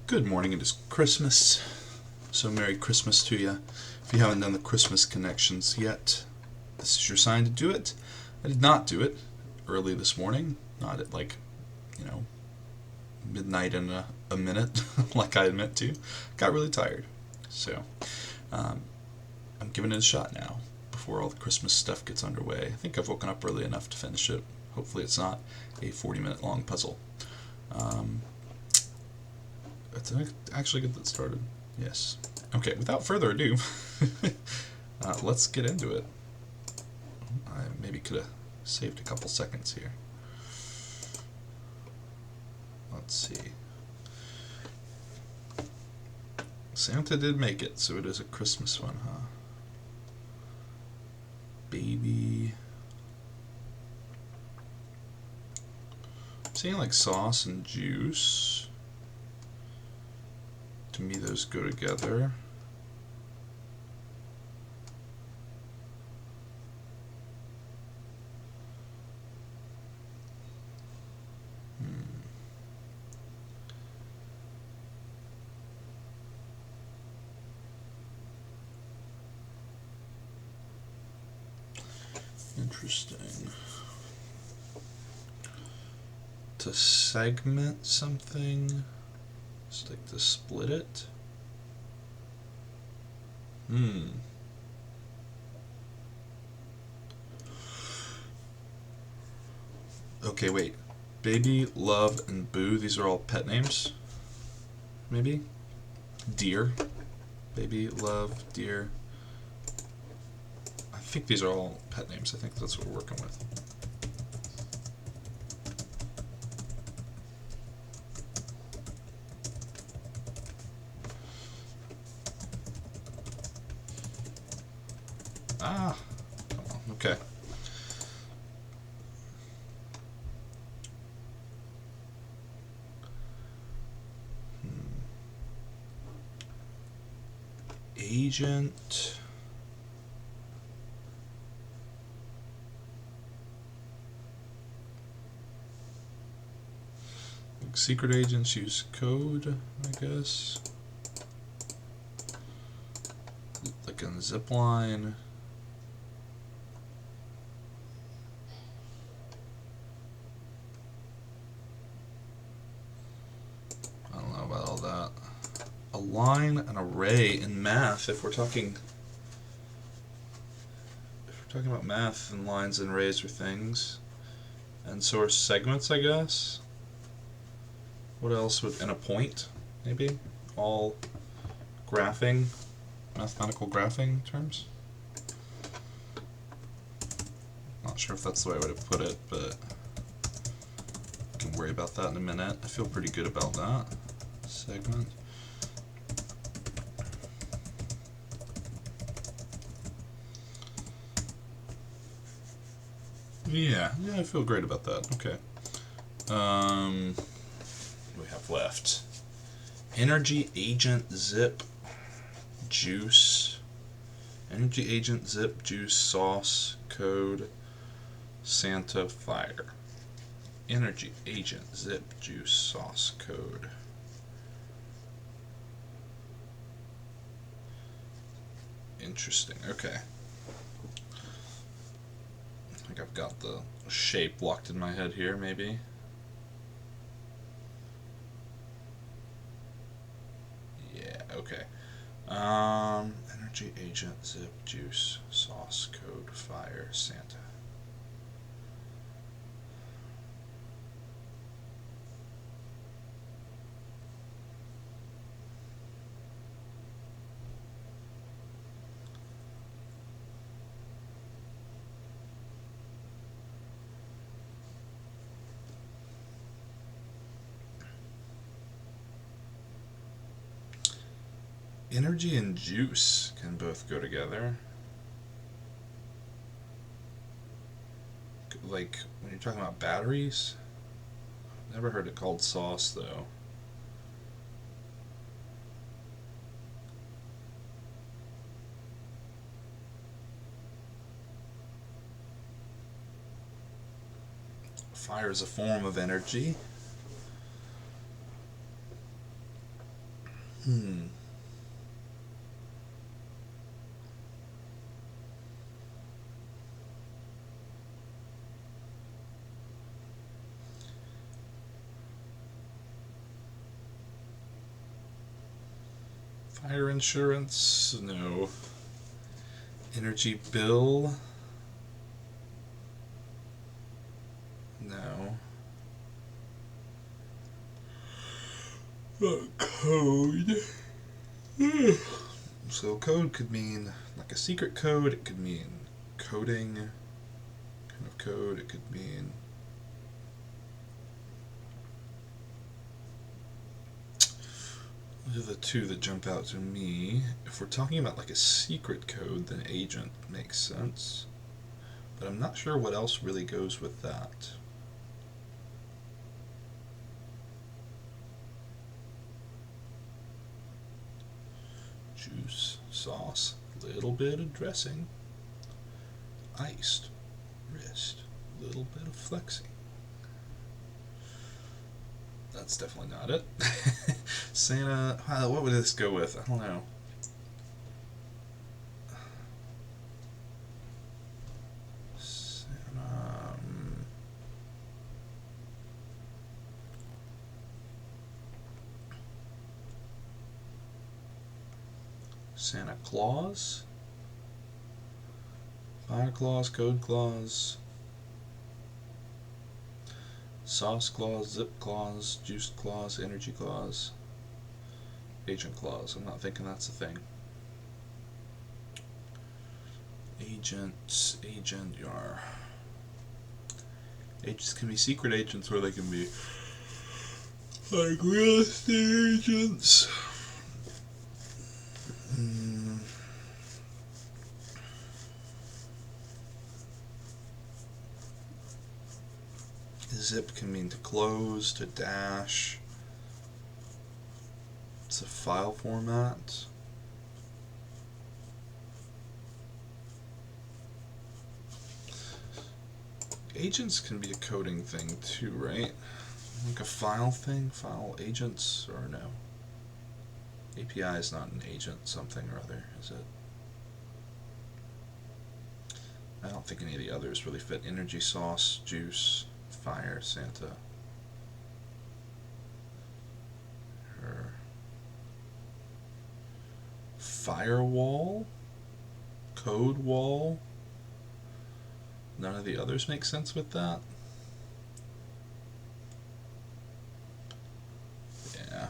Good morning, it is Christmas, so Merry Christmas to you. If you haven't done the Christmas connections yet, this is your sign to do it. I did not do it early this morning, not at midnight and a minute like I had meant to. Got really tired, so um, I'm giving it a shot now before all the Christmas stuff gets underway. I think I've woken up early enough to finish it. Hopefully it's not a 40-minute long puzzle. Let's actually get that started. Yes. Okay, without further ado, let's get into it. I maybe could have saved a couple seconds here. Let's see. Santa did make it, so it is a Christmas one, huh? Baby. I'm seeing like sauce and juice. To me, those go together. Interesting. To segment something, just like to split it. Okay, wait. Baby, Love, and Boo, these are all pet names? Maybe? Deer. Baby, Love, Deer. I think these are all pet names. I think that's what we're working with. Ah, come on. Okay. Agent. Secret agents use code, I guess. Like in Zipline. I don't know about all that. Align an array in math, if we're talking about math and lines and arrays or things. And source segments, I guess. What else would, and a point, maybe? All graphing, mathematical graphing terms? Not sure if that's the way I would have put it, but I can worry about that in a minute. I feel pretty good about that. Segment. Yeah, I feel great about that. Okay. What do we have left? Energy agent zip juice. Energy agent zip juice sauce code Santa fire. Energy agent zip juice sauce code. Interesting. Okay. I think I've got the shape locked in my head here, maybe. Yeah, okay. Energy agent zip juice sauce code fire Santa. Energy and juice can both go together. Like when you're talking about batteries. Never heard it called sauce though. Fire is a form of energy. Hmm. Fire insurance? No. Energy bill? No. Code? So code could mean like a secret code, it could mean coding kind of code, it could mean those are the two that jump out to me. If we're talking about like a secret code, then agent makes sense. But I'm not sure what else really goes with that. Juice, sauce, little bit of dressing, iced, wrist, little bit of flexing. That's definitely not it. Santa, what would this go with? I don't know. Santa, Santa Claus? Fire clause, code clause, sauce clause, zip clause, juice clause, energy clause, agent clause. I'm not thinking that's a thing. Agents, yar. Agents can be secret agents or they can be like real estate agents. Zip can mean to close, to dash. It's a file format. Agents can be a coding thing too, right? Like a file thing? File agents, or no? API is not an agent something or other, is it? I don't think any of the others really fit. Energy, sauce, juice, fire, Santa. Her. Firewall? Code wall? None of the others make sense with that? Yeah.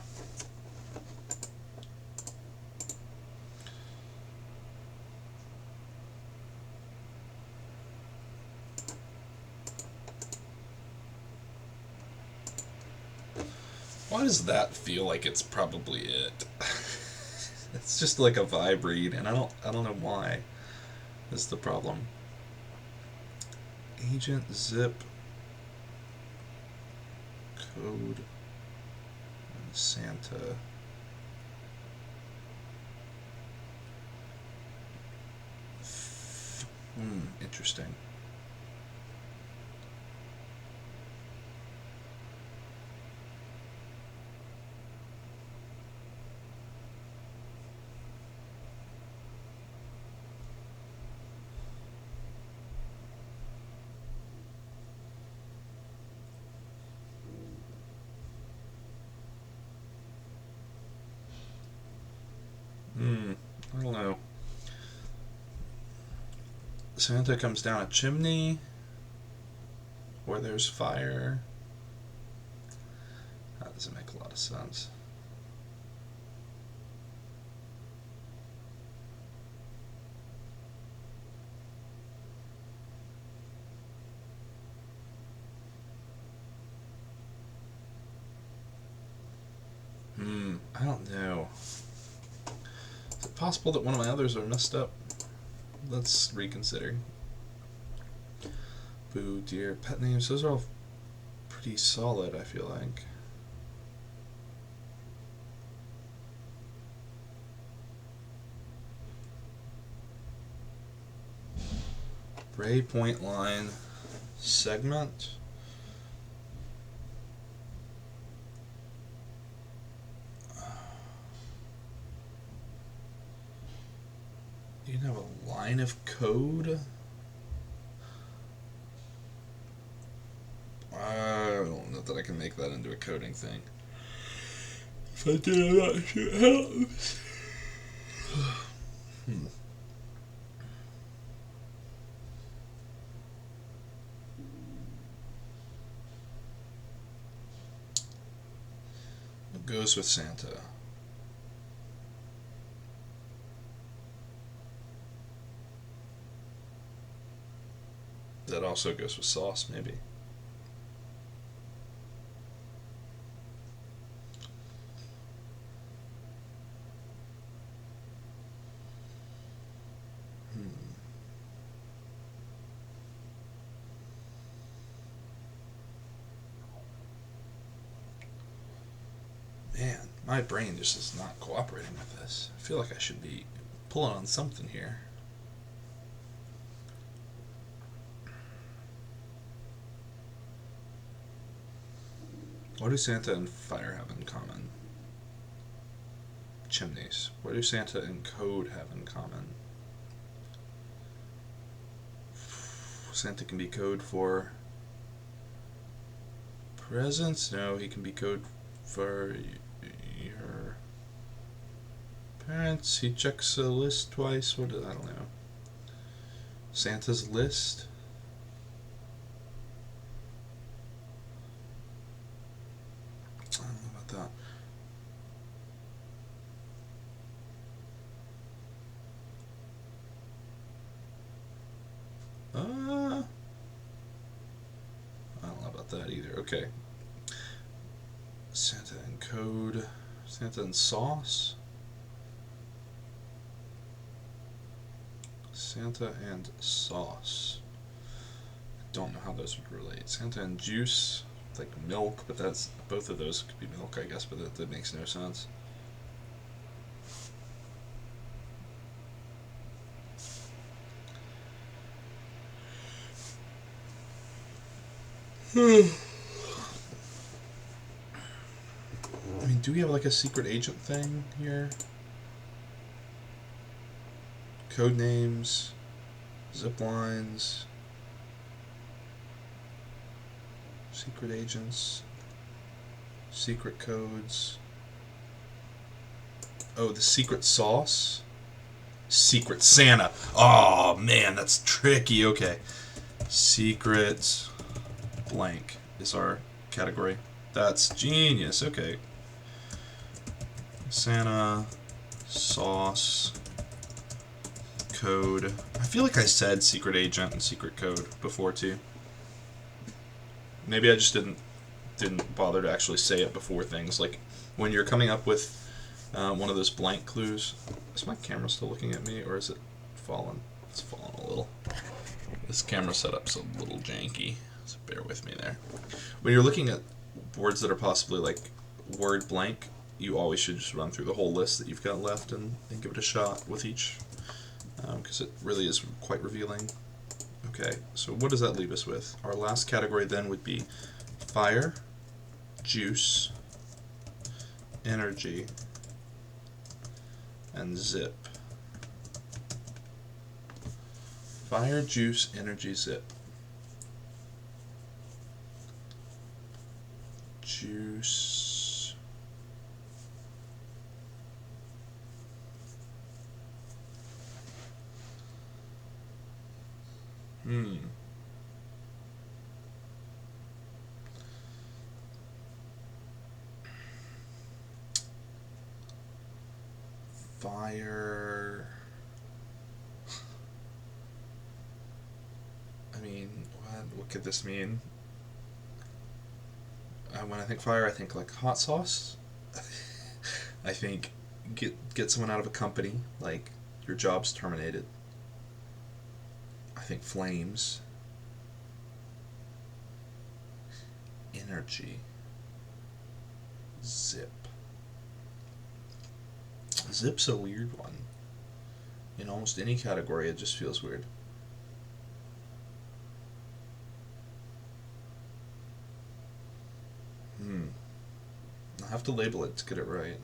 Why does that feel like it's probably it? It's just like a vibe read, and I don't know why. That's the problem. Agent, zip, code, and Santa. Interesting. I don't know. Santa comes down a chimney where there's fire. That doesn't make a lot of sense. I don't know. Is it possible that one of my others are messed up? Let's reconsider. Boo, deer, pet names, those are all pretty solid, I feel like. Ray point line segment. You can have a line of code. I don't know that I can make that into a coding thing. If I did, I'm not sure it helps. What goes with Santa? That also goes with sauce, maybe. Man, my brain just is not cooperating with this. I feel like I should be pulling on something here. What do Santa and fire have in common? Chimneys. What do Santa and code have in common? Santa can be code for presents? No, he can be code for your parents. He checks a list twice. What? I don't know. Santa's list? I don't know about that. I don't know about that either. Okay. Santa and code. Santa and sauce. Santa and sauce. I don't know how those would relate. Santa and juice. Like milk, but that's both of those could be milk, I guess, but that makes no sense. I mean, do we have like a secret agent thing here? Code names, zip lines, secret agents, secret codes. Oh, the secret sauce? Secret Santa. Oh man, that's tricky. Okay. Secret blank is our category. That's genius. Okay. Santa, sauce, code. I feel like I said secret agent and secret code before too. Maybe I just didn't bother to actually say it before things. Like when you're coming up with one of those blank clues. Is my camera still looking at me, or is it fallen? It's fallen a little. This camera setup's a little janky, so bear with me there. When you're looking at words that are possibly like word blank, you always should just run through the whole list that you've got left and give it a shot with each, because it really is quite revealing. Okay, so what does that leave us with? Our last category then would be fire, juice, energy, and zip. Fire, juice, energy, zip. Juice. Fire. I mean, what could this mean? When I think fire, I think like hot sauce. I think get someone out of a company, like your job's terminated. I think flames. Energy. Zip. Zip's a weird one. In almost any category, it just feels weird. I have to label it to get it right.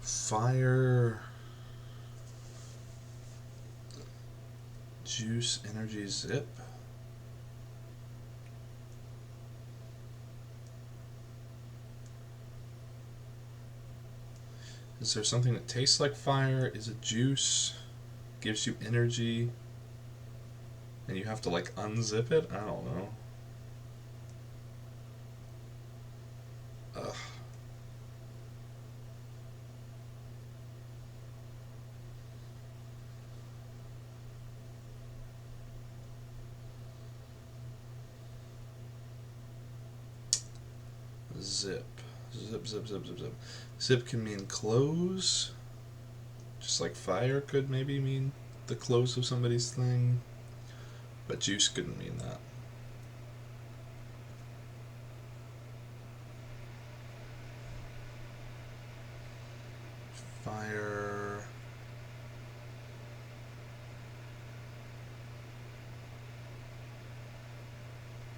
Fire. Juice, energy, zip. Is there something that tastes like fire? Is it juice? Gives you energy? And you have to like unzip it? I don't know. Ugh. Zip. Zip, zip, zip, zip, zip. Zip can mean close. Just like fire could maybe mean the close of somebody's thing. But juice couldn't mean that. Fire.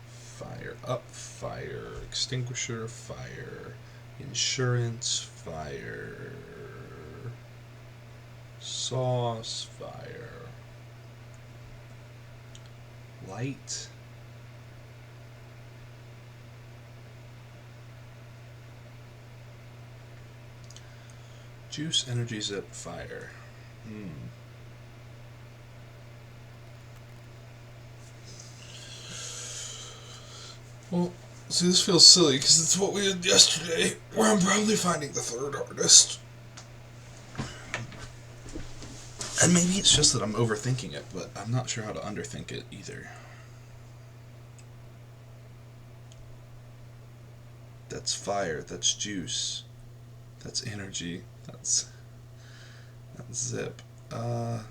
Fire up, fire. Extinguisher, fire. Insurance, fire. Sauce, fire. Light. Juice, energy, zip, fire. Well, see, this feels silly because it's what we did yesterday, where I'm probably finding the third hardest. And maybe it's just that I'm overthinking it, but I'm not sure how to underthink it either. That's fire, that's juice, that's energy, that's zip. I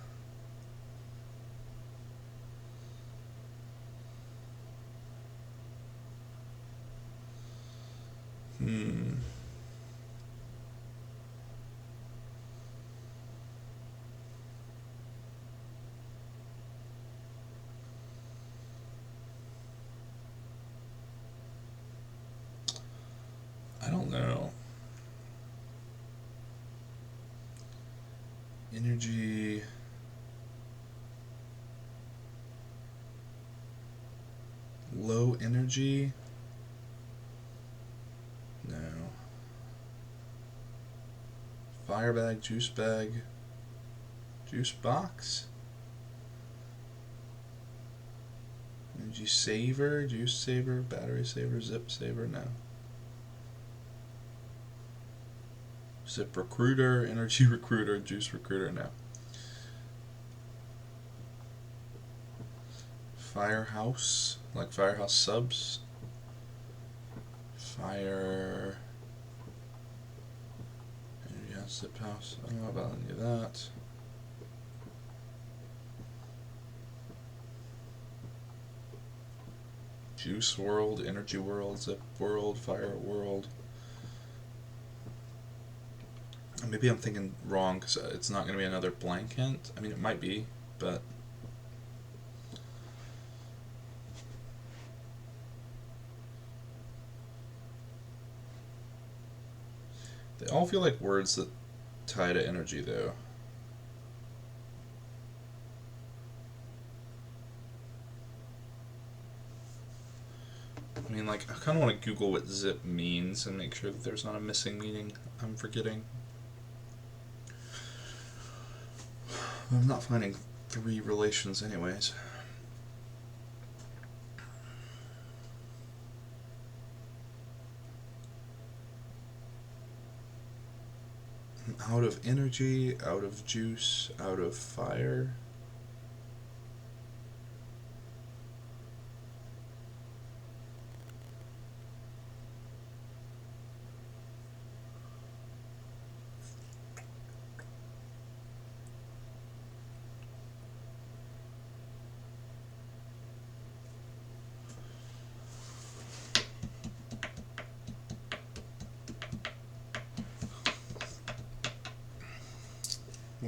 don't know. Energy. Low energy. No. Fire bag, juice bag. Juice box. Energy saver, juice saver, battery saver, zip saver, no. Zip recruiter, energy recruiter, juice recruiter, no. Firehouse, like Firehouse Subs. Fire. Yeah, zip house. I don't know about any of that. Juice world, energy world, zip world, fire world. Maybe I'm thinking wrong because it's not going to be another blank hint. I mean, it might be, but they all feel like words that tie to energy, though. I mean, like, I kind of want to Google what zip means and make sure that there's not a missing meaning I'm forgetting. I'm not finding three relations anyways. I'm out of energy, out of juice, out of fire.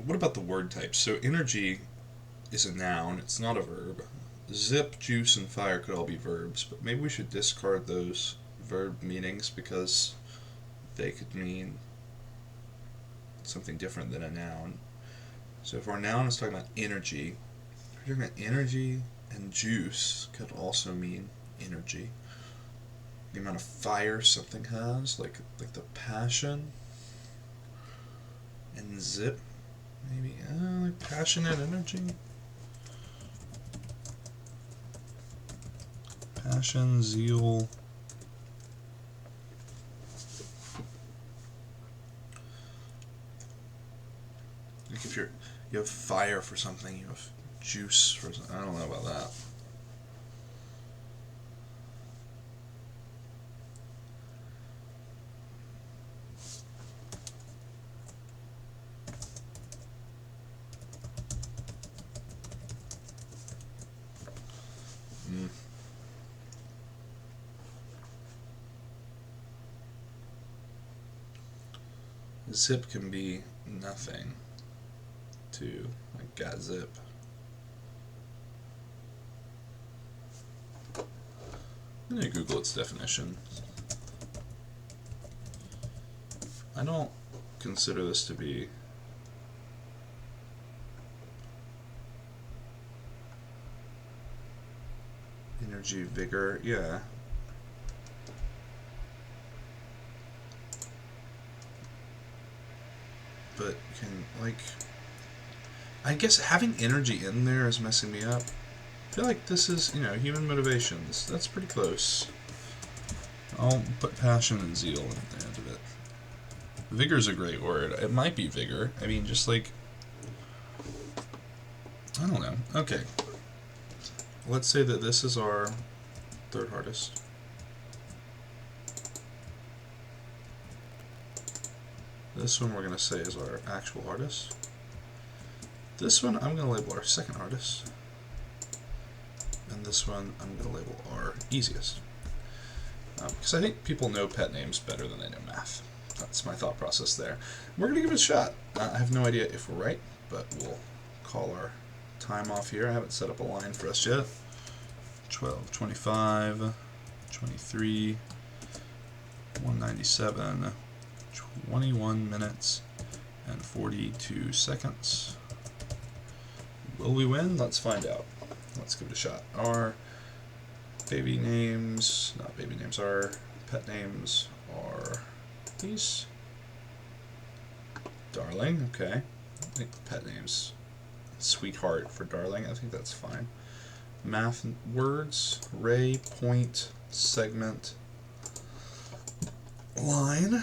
What about the word types? So energy is a noun, it's not a verb. Zip, juice, and fire could all be verbs, but maybe we should discard those verb meanings because they could mean something different than a noun. So if our noun is talking about energy, We're talking about energy, and juice could also mean energy. The amount of fire something has, like the passion. And zip, maybe, like passionate energy. Passion, zeal. Like if you have fire for something, you have juice for something. I don't know about that. Zip can be nothing too, like got zip. I'm gonna Google its definition. I don't consider this to be energy, vigor, yeah. But can, like, I guess having energy in there is messing me up. I feel like this is, human motivations. That's pretty close. I'll put passion and zeal at the end of it. Vigor's a great word. It might be vigor. I mean, just like, I don't know. Okay. Let's say that this is our third hardest. This one we're going to say is our actual hardest. This one I'm going to label our second hardest. And this one I'm going to label our easiest. Because I think people know pet names better than they know math. That's my thought process there. We're going to give it a shot. I have no idea if we're right, but we'll call our time off here. I haven't set up a line for us yet. 12, 25, 23, 197, 21 minutes, and 42 seconds. Will we win? Let's find out. Let's give it a shot. Our baby names, not baby names, our pet names are these. Darling, okay. I think pet names. Sweetheart for darling, I think that's fine. Math words, ray, point, segment, line,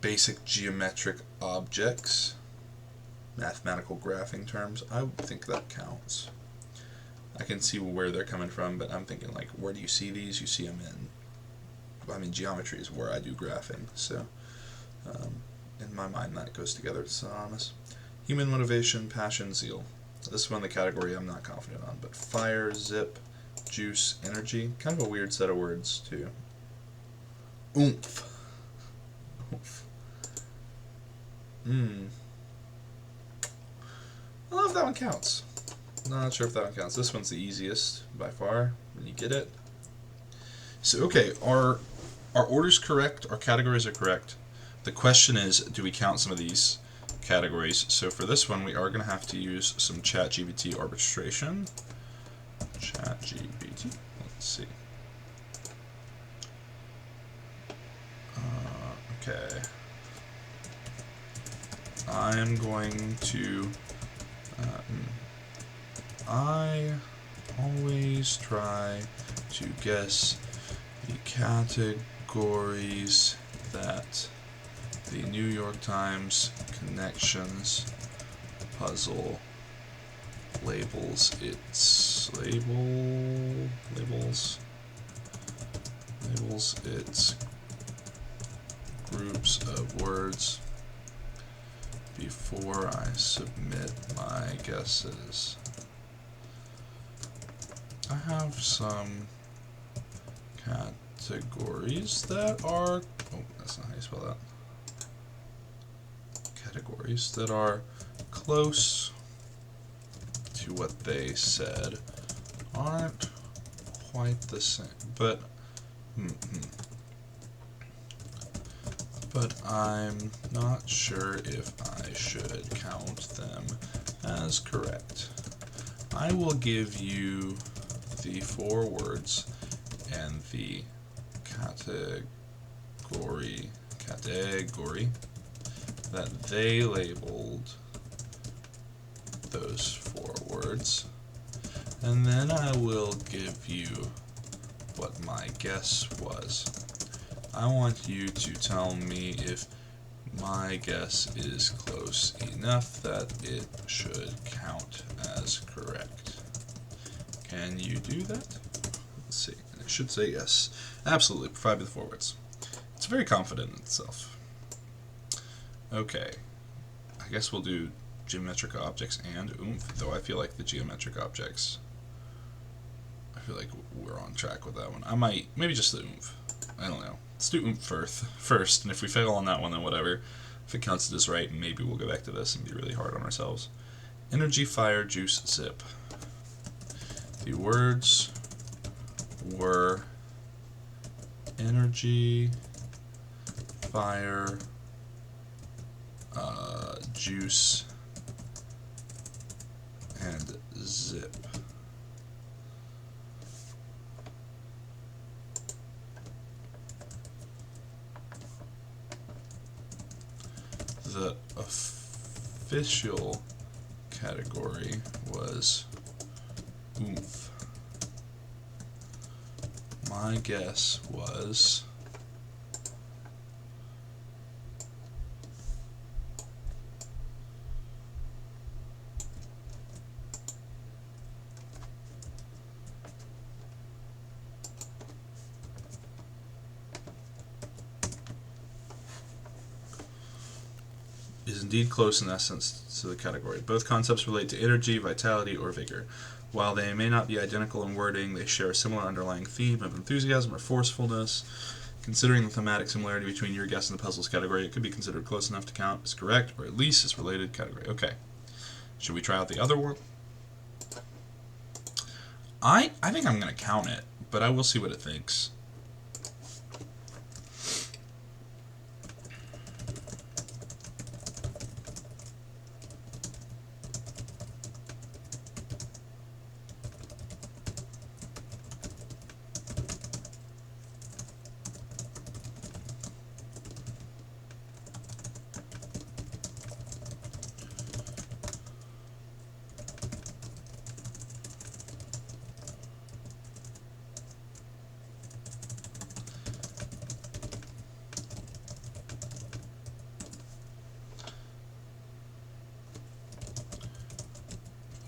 basic geometric objects, mathematical graphing terms. I think that counts. I can see where they're coming from, but I'm thinking, like, where do you see these? You see them in, geometry is where I do graphing, so in my mind that goes together, it's synonymous. Human motivation, passion, zeal. This one, the category I'm not confident on, but fire, zip, juice, energy. Kind of a weird set of words, too. Oomph. Oomph. I don't know if that one counts. Not sure if that one counts. This one's the easiest by far when you get it. So, okay, our order's correct, our categories are correct. The question is, do we count some of these categories? So for this one, we are going to have to use some ChatGPT arbitration. ChatGPT. Let's see. Okay. I'm going to. I always try to guess the categories that the New York Times Connections puzzle labels its its groups of words before I submit my guesses. I have some categories that are, oh, that's not how you spell that. Categories that are close to what they said, aren't quite the same, but I'm not sure if I should count them as correct. I will give you the 4 words and the category that they labeled those 4 words, and then I will give you what my guess was. I want you to tell me if my guess is close enough that it should count as correct. Can you do that? Let's see. It should say yes. Absolutely. Provide me the 4 words. It's very confident in itself. Okay. I guess we'll do geometric objects and oomph, though I feel like the geometric objects, I feel like we're on track with that one. I might, maybe just the oomph. I don't know. Let's do oomph first, and if we fail on that one, then whatever. If it counts as right, maybe we'll go back to this and be really hard on ourselves. Energy, fire, juice, zip. The words were energy, fire, juice, and zip. The official category was oomph. My guess was is indeed close in essence to the category. Both concepts relate to energy, vitality, or vigor. While they may not be identical in wording, they share a similar underlying theme of enthusiasm or forcefulness. Considering the thematic similarity between your guess and the puzzles category, it could be considered close enough to count as correct, or at least as related category. Okay. Should we try out the other one? I think I'm going to count it, but I will see what it thinks.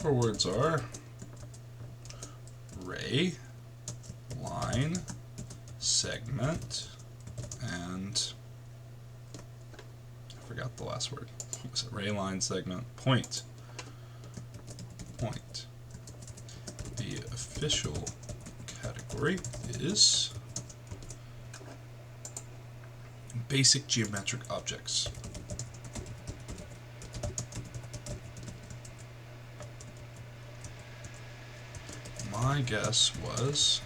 Our words are ray, line, segment, and I forgot the last word. What was it? Ray, line, segment, point. Point. The official category is basic geometric objects. My guess was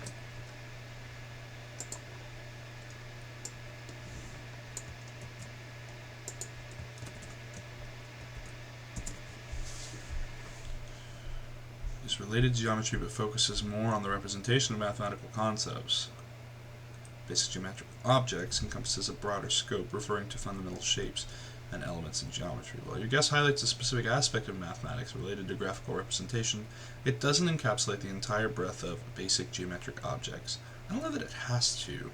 is related to geometry but focuses more on the representation of mathematical concepts. Basic geometric objects encompasses a broader scope referring to fundamental shapes and elements in geometry. While your guess highlights a specific aspect of mathematics related to graphical representation, it doesn't encapsulate the entire breadth of basic geometric objects. I don't know that it has to.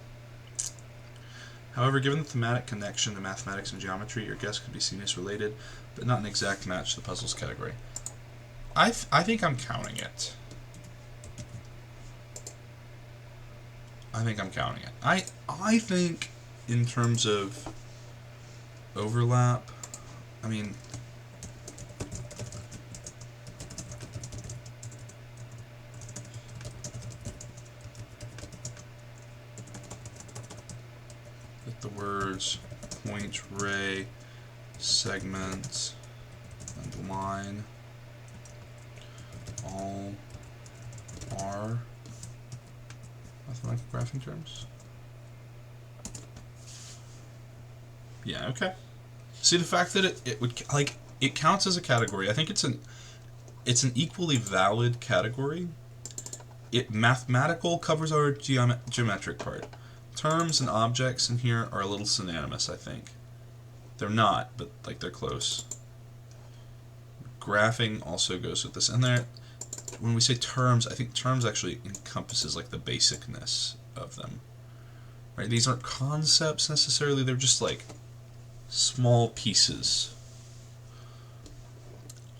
However, given the thematic connection to mathematics and geometry, your guess could be seen as related, but not an exact match to the puzzles category. I think I'm counting it. I think I'm counting it. I think in terms of overlap, I mean, with the words point, ray, segment, and line all are mathematical graphing terms. Yeah, okay. See, the fact that it would, like, it counts as a category, I think it's an, it's an equally valid category. Mathematical covers our geometric part. Terms and objects in here are a little synonymous, I think. They're not, but like they're close. Graphing also goes with this. And there, when we say terms, I think terms actually encompasses like the basicness of them. Right? These aren't concepts necessarily, they're just like small pieces.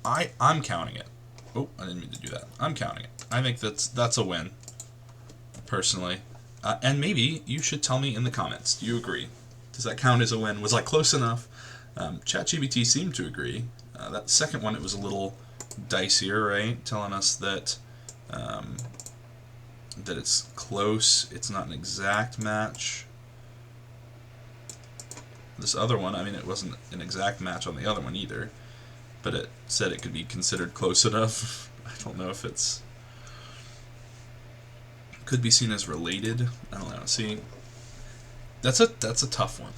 I'm counting it. Oh, I didn't mean to do that. I'm counting it. I think that's a win, personally. And maybe you should tell me in the comments. Do you agree? Does that count as a win? Was I close enough? ChatGPT seemed to agree. That second one, it was a little dicier, right? Telling us that that it's close. It's not an exact match. This other one, I mean, it wasn't an exact match on the other one either, but it said it could be considered close enough. I don't know if it's could be seen as related. I don't know. See, that's a tough one.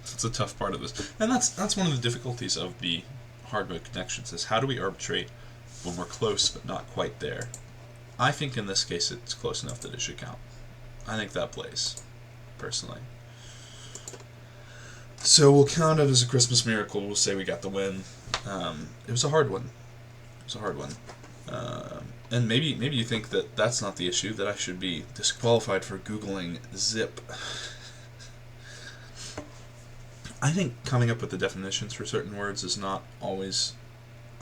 It's a tough part of this, and that's one of the difficulties of the hard mode connections is how do we arbitrate when we're close but not quite there. I think in this case it's close enough that it should count. I think that plays, personally. So we'll count it as a Christmas miracle. We'll say we got the win. It was a hard one. It was a hard one. And maybe you think that that's not the issue, that I should be disqualified for Googling zip. I think coming up with the definitions for certain words is not always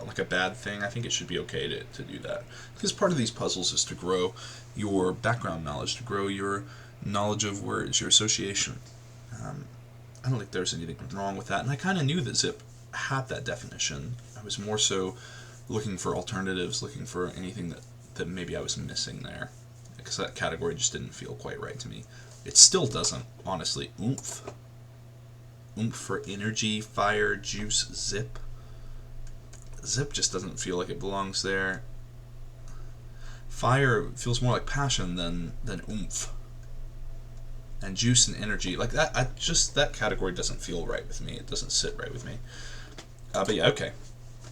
like a bad thing. I think it should be okay to do that. Because part of these puzzles is to grow your background knowledge, to grow your knowledge of words, your association. I don't think there's anything wrong with that. And I kind of knew that zip had that definition. I was more so looking for alternatives, looking for anything that maybe I was missing there. Because that category just didn't feel quite right to me. It still doesn't, honestly. Oomph. Oomph for energy, fire, juice, zip. Zip just doesn't feel like it belongs there. Fire feels more like passion than oomph. And juice and energy, like that, that category doesn't feel right with me. It doesn't sit right with me. But yeah, okay.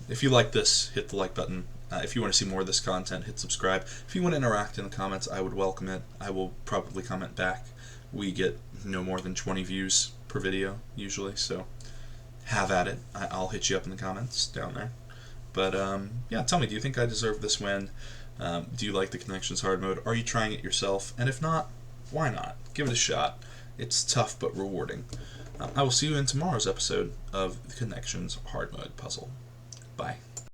If you like this, hit the like button. If you want to see more of this content, hit subscribe. If you want to interact in the comments, I would welcome it. I will probably comment back. We get no more than 20 views per video, usually, so have at it. I'll hit you up in the comments down there. But, yeah, tell me, do you think I deserve this win? Do you like the Connections hard mode? Are you trying it yourself? And if not, why not? Give it a shot. It's tough but rewarding. I will see you in tomorrow's episode of the Connections hard mode puzzle. Bye.